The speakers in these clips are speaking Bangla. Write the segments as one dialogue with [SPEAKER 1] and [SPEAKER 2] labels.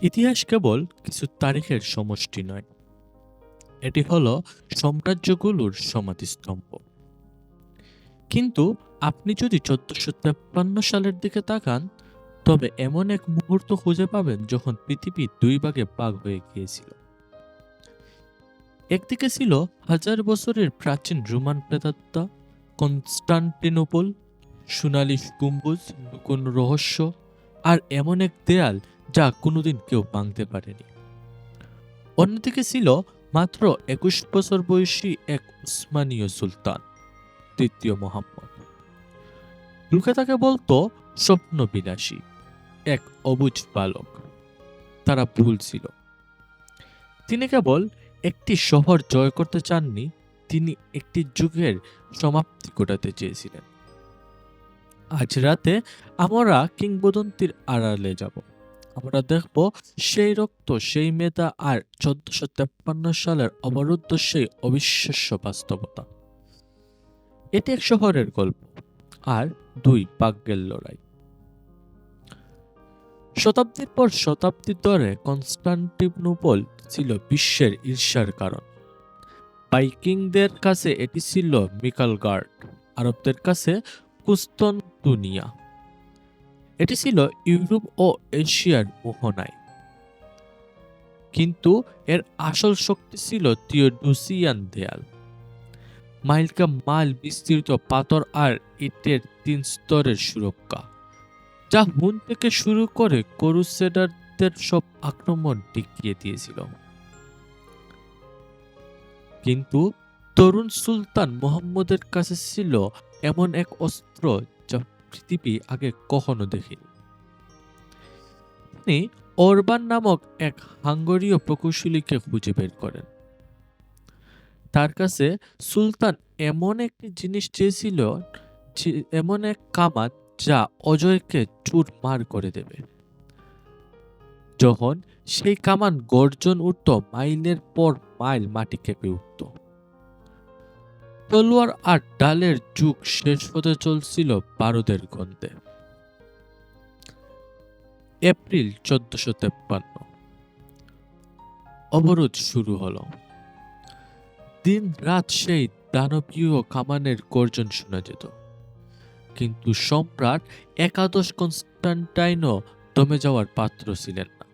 [SPEAKER 1] ইতিহাস কেবল কিছু তারিখের সমষ্টি নয়, এটি হলো সাম্রাজ্যগুলোর সমাধিস্তম্ভ। কিন্তু আপনি যদি 1453 সালের দিকে তাকান, তবে এমন এক মুহূর্ত খুঁজে পাবেন যখন পৃথিবী দুই ভাগে ভাগ হয়ে গিয়েছিল। একদিকে ছিল হাজার বছরের প্রাচীন রোমান প্রেতাত্মা কনস্টান্টিনোপল, সোনালী গম্বুজ, লুকোনো রহস্য, আর এমন এক দেয়াল যা কোনোদিন কেউ ভাঙতে পারেনি। অন্যদিকে ছিল মাত্র 21 বছর বয়সী এক উসমানীয় সুলতান, তৃতীয় মোহাম্মদ। লোকে তাকে বলতো স্বপ্ন বিলাসী, এক অবুঝ বালক। তারা ভুল ছিল। তিনি কেবল একটি শহর জয় করতে চাননি, তিনি একটি যুগের সমাপ্তি ঘটাতে চেয়েছিলেন। আজ রাতে আমরা কিংবদন্তির আড়ালে যাব। আমরা দেখব সেই রক্ত, সেই মেধা, আর 1453 সালের অবরুদ্ধ সেই অবিশ্বাস্য বাস্তবতা। এটি এক শহরের গল্প আর দুই ভাগ্যের লড়াই। শতাব্দীর পর শতাব্দী ধরে কনস্টান্টিনোপল ছিল বিশ্বের ঈর্ষার কারণ। ভাইকিংদের কাছে এটি ছিল মিকালগার্ড, আরবদের কাছে কুস্তনতুনিয়া। এটি ছিল ইউরোপ ও এশিয়ার মোহনায়। কিন্তু এর আসল শক্তি ছিল থিওডোসিয়ান দেয়াল, মাইলকে মাইল বিস্তৃত পাথর আর ইটের 3 স্তরের সুরক্ষা, যা হুন থেকে শুরু করে ক্রুসেডারদের সব আক্রমণ টিকিয়ে দিয়েছিল। কিন্তু তরুণ সুলতান মুহাম্মদের কাছে ছিল এমন এক অস্ত্র যা পৃথিবী আগে কখনো দেখেনি। তিনি অরবান নামক এক হাঙ্গরীয় প্রকৌশলীকে খুঁজে বের করেন। তার কাছে সুলতান এমন একটি জিনিস চেয়েছিল, এমন এক কামান যা অজয়কে চুরমার করে দেবে। যখন সেই কামান গর্জন উঠত, মাইলের পর মাইল মাটি কেঁপে উঠত। তলোয়ার আর ডালের যুগ শেষ হতে চলছিল বারুদের গন্ধে। এপ্রিল 1453 অবরোধ শুরু হলো। দিন রাত সেই দানবীয় কামানের গর্জন শোনা যেত। কিন্তু সম্রাট একাদশ কনস্টান্টাইনও দমে যাওয়ার পাত্র ছিলেন না।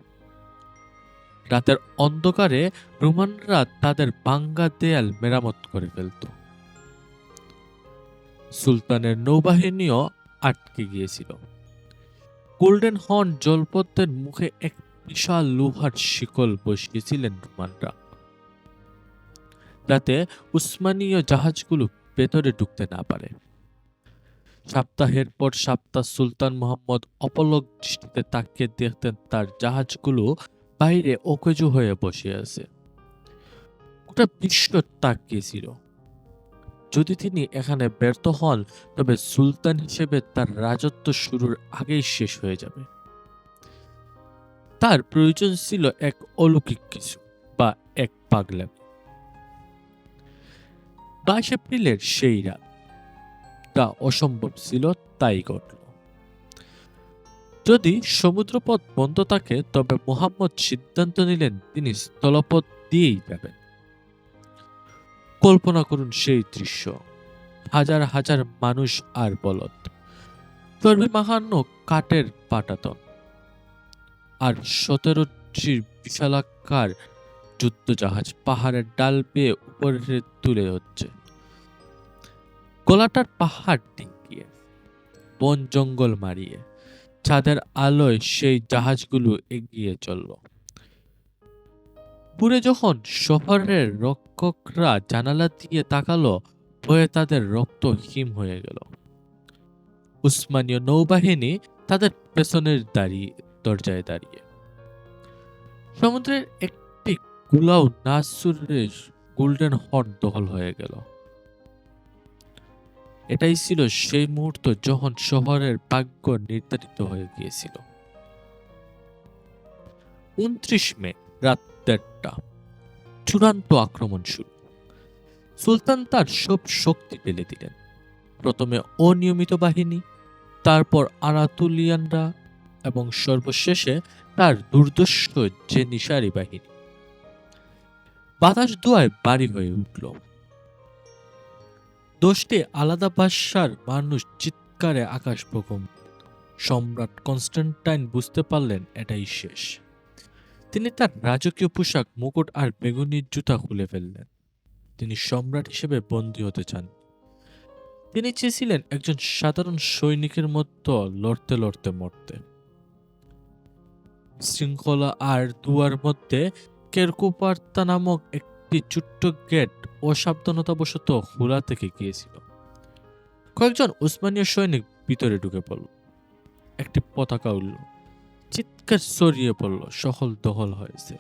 [SPEAKER 1] রাতের অন্ধকারে রোমানরা তাদের ভাঙ্গা দেয়াল মেরামত করে ফেলত। সুলতানের নৌবাহিনীও আটকে গিয়েছিল। গোল্ডেন হর্ন জলপথের মুখে এক বিশাল লোহার শিকল বসিয়েছিলেন রোমানরা, যাতে উসমানীয় জাহাজগুলো ভেতরে ঢুকতে না পারে। সপ্তাহের পর সপ্তাহ সুলতান মুহাম্মদ অপলক দৃষ্টিতে তাকিয়ে দেখতেন তার জাহাজগুলো বাইরে অকেজো হয়ে বসে আছে। গোটা বিশ্ব তাকিয়েছিল। যদি তিনি এখানে ব্যর্থ হন, তবে সুলতান হিসেবে তার রাজত্ব শুরুর আগেই শেষ হয়ে যাবে। তার প্রয়োজন ছিল এক অলৌকিক কিছু, বা এক পাগলামি। 22 এপ্রিলের সেই রাত, তা অসম্ভব ছিল, তাই ঘটল। যদি সমুদ্রপথ বন্ধ থাকে, তবে মুহাম্মদ সিদ্ধান্ত নিলেন তিনি স্থলপথ দিয়েই যাবেন। কল্পনা করুন সেই দৃশ্য, হাজার হাজার মানুষ আর বলদ, চর্বি মাখানো কাঠের পাটাতন, আর 17টির বিশালাকার যুদ্ধ জাহাজ পাহাড়ের ডাল বেয়ে উপরে তুলে হচ্ছে। গলাটার পাহাড় ডিঙ্গিয়ে, বন জঙ্গল মারিয়ে, চাঁদের আলোয় সেই জাহাজগুলো এগিয়ে চলল। পুরে যখন শহরের রক্ষকরা জানালা দিয়ে তাকালো, ভয়ে তাদের রক্ত হিম হয়ে গেল। উসমানীয় নৌবাহিনী তাদের পেছনের দরজায় দাঁড়িয়ে। সমুদ্রের একটি কুলাও নাসুরের গোল্ডেন হর্ন দখল হয়ে গেল। এটাই ছিল সেই মুহূর্ত যখন শহরের ভাগ্য নির্ধারিত হয়ে গিয়েছিল। 29 মে রাত 1:30, চূড়ান্ত আক্রমণ শুরু। সুলতান তার সব শক্তি ঢেলে দিলেন। প্রথমে অনিয়মিত বাহিনী, তারপর আনাতুলিয়ানরা, এবং সর্বশেষে তার দুর্ধর্ষ জেনিসারি বাহিনী। বাতাস ধোঁয়ায় ভারী হয়ে উঠল। 10টি আলাদা ভাষার মানুষ চিৎকারে আকাশ প্রকম্পিত। সম্রাট কনস্টান্টাইন বুঝতে পারলেন এটাই শেষ। তিনি তার রাজকীয় পোশাক, মুকুট আর বেগুনি জুতা খুলে ফেললেন। তিনি সম্রাট হিসেবে বন্দী হতে চান। তিনি চেয়েছিলেন একজন সাধারণ সৈনিকের মতো লড়তে লড়তে মরতে। শৃঙ্খলা আর দুয়ার মধ্যে কেরকুপার্তা নামক একটি ছোট্ট গেট অসাবধানতাবশত খোলা থেকে গিয়েছিল। কয়েকজন উসমানীয় সৈনিক ভিতরে ঢুকে পড়ল। একটি পতাকা উঠল, চিৎকার ছড়িয়ে পড়ল, শহর দখল হয়েছে।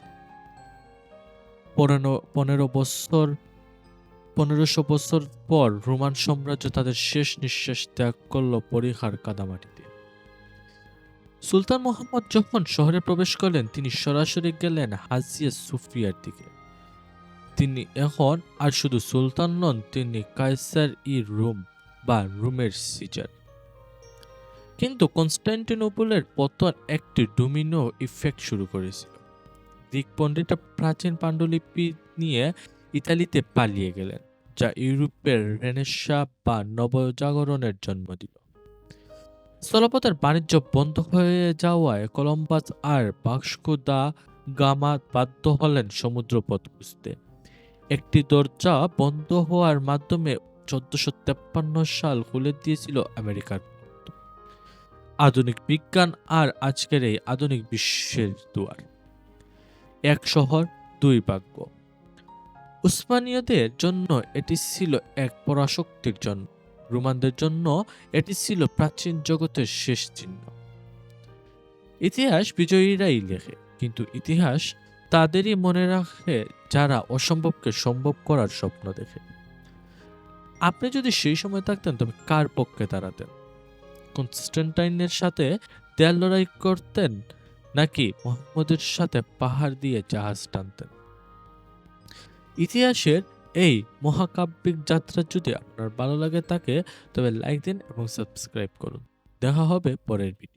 [SPEAKER 1] 1500 বছর পর রোমান সাম্রাজ্য তাদের শেষ নিঃশ্বাস ত্যাগ করল পরিখার কাদামাটিতে। সুলতান মুহাম্মদ যখন শহরে প্রবেশ করলেন, তিনি সরাসরি গেলেন হাজিয়া সুফিয়ার দিকে। তিনি এখন আর শুধু সুলতান নন, তিনি কায়সার-ই-রোম বা রোমের সিজার। কিন্তু কনস্টান্টিনোপলের পতন একটি ডোমিনো ইফেক্ট শুরু করেছিল। গ্রিক পণ্ডিতরা প্রাচীন পাণ্ডুলিপি নিয়ে ইতালিতে পালিয়ে গেলেন, যা ইউরোপের রেনেসাঁ বা নবজাগরণের জন্ম দিল। স্থলপথের বাণিজ্য বন্ধ হয়ে যাওয়ায় কলম্বাস আর ভাস্কো দা গামা বাধ্য হলেন সমুদ্রপথ খুঁজতে। একটি দরজা বন্ধ হওয়ার মাধ্যমে 1453 সাল খুলে দিয়েছিল আমেরিকার আধুনিক বিজ্ঞান আর আজকের এই আধুনিক বিশ্বের দুয়ার। এক শহর, দুই ভাগ্য। উসমানীয়দের জন্য এটি ছিল এক পরাশক্তির জন্য, রোমানদের জন্য এটি ছিল প্রাচীন জগতের শেষ চিহ্ন। ইতিহাস বিজয়ীরাই লেখে, কিন্তু ইতিহাস তাদেরই মনে রাখে যারা অসম্ভবকে সম্ভব করার স্বপ্ন দেখে। আপনি যদি সেই সময় থাকতেন, তবে কার পক্ষে দাঁড়াতেন? কনস্টান্টাইনের সাথে দেয়াল লড়াই করতেন, নাকি মোহাম্মদের সাথে পাহাড় দিয়ে জাহাজ টানতেন? ইতিহাসের এই মহাকাব্যিক যাত্রা যদি আপনার ভালো লাগে থাকে, তবে লাইক দিন এবং সাবস্ক্রাইব করুন। দেখা হবে পরের ভিডিও।